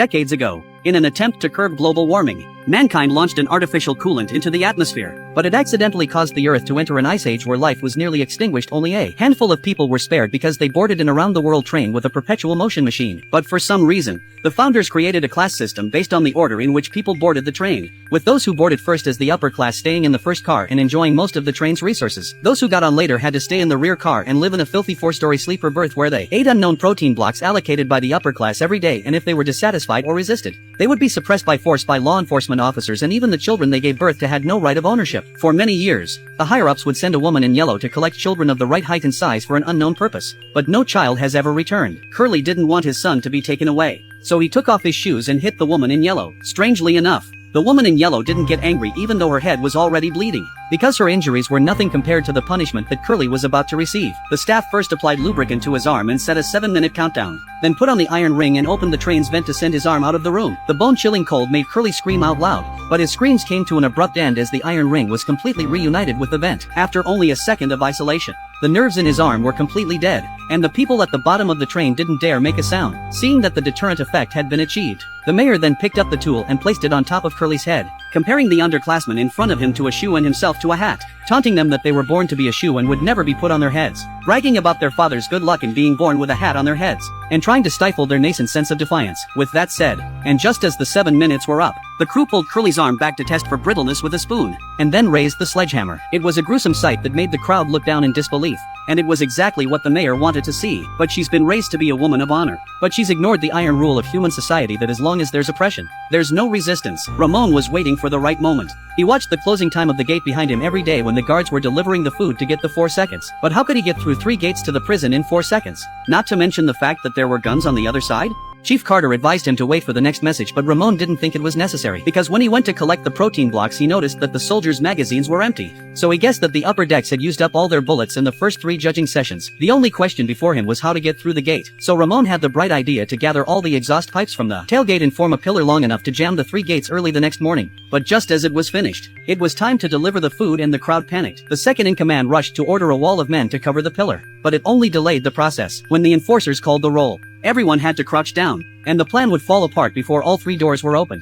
Decades ago, in an attempt to curb global warming, mankind launched an artificial coolant into the atmosphere, but it accidentally caused the Earth to enter an ice age where life was nearly extinguished. Only a handful of people were spared because they boarded an around-the-world train with a perpetual motion machine. But for some reason, the founders created a class system based on the order in which people boarded the train, with those who boarded first as the upper class staying in the first car and enjoying most of the train's resources. Those who got on later had to stay in the rear car and live in a filthy 4-story sleeper berth where they ate unknown protein blocks allocated by the upper class every day, and if they were dissatisfied or resisted, they would be suppressed by force by law enforcement officers, and even the children they gave birth to had no right of ownership. For many years, the higher-ups would send a woman in yellow to collect children of the right height and size for an unknown purpose. But no child has ever returned. Curly didn't want his son to be taken away, so he took off his shoes and hit the woman in yellow. Strangely enough, the woman in yellow didn't get angry even though her head was already bleeding, because her injuries were nothing compared to the punishment that Curly was about to receive. The staff first applied lubricant to his arm and set a 7-minute countdown, then put on the iron ring and opened the train's vent to send his arm out of the room. The bone-chilling cold made Curly scream out loud, but his screams came to an abrupt end as the iron ring was completely reunited with the vent. After only a second of isolation, the nerves in his arm were completely dead, and the people at the bottom of the train didn't dare make a sound. Seeing that the deterrent effect had been achieved, the mayor then picked up the tool and placed it on top of Curly's head, comparing the underclassmen in front of him to a shoe and himself to a hat, taunting them that they were born to be a shoe and would never be put on their heads, bragging about their father's good luck in being born with a hat on their heads, and trying to stifle their nascent sense of defiance. With that said, and just as the 7 minutes were up, the crew pulled Curly's arm back to test for brittleness with a spoon, and then raised the sledgehammer. It was a gruesome sight that made the crowd look down in disbelief, and it was exactly what the mayor wanted to see. But she's been raised to be a woman of honor. But she's ignored the iron rule of human society that as long as there's oppression, there's no resistance. Ramon was waiting for the right moment. He watched the closing time of the gate behind him every day when the guards were delivering the food to get the 4 seconds. But how could he get through 3 gates to the prison in 4 seconds? Not to mention the fact that there were guns on the other side? Chief Carter advised him to wait for the next message, but Ramon didn't think it was necessary, because when he went to collect the protein blocks he noticed that the soldiers' magazines were empty. So he guessed that the upper decks had used up all their bullets in the first 3 judging sessions. The only question before him was how to get through the gate. So Ramon had the bright idea to gather all the exhaust pipes from the tailgate and form a pillar long enough to jam the 3 gates early the next morning. But just as it was finished, it was time to deliver the food and the crowd panicked. The second in command rushed to order a wall of men to cover the pillar, but it only delayed the process. When the enforcers called the roll, everyone had to crouch down, and the plan would fall apart before all 3 doors were opened.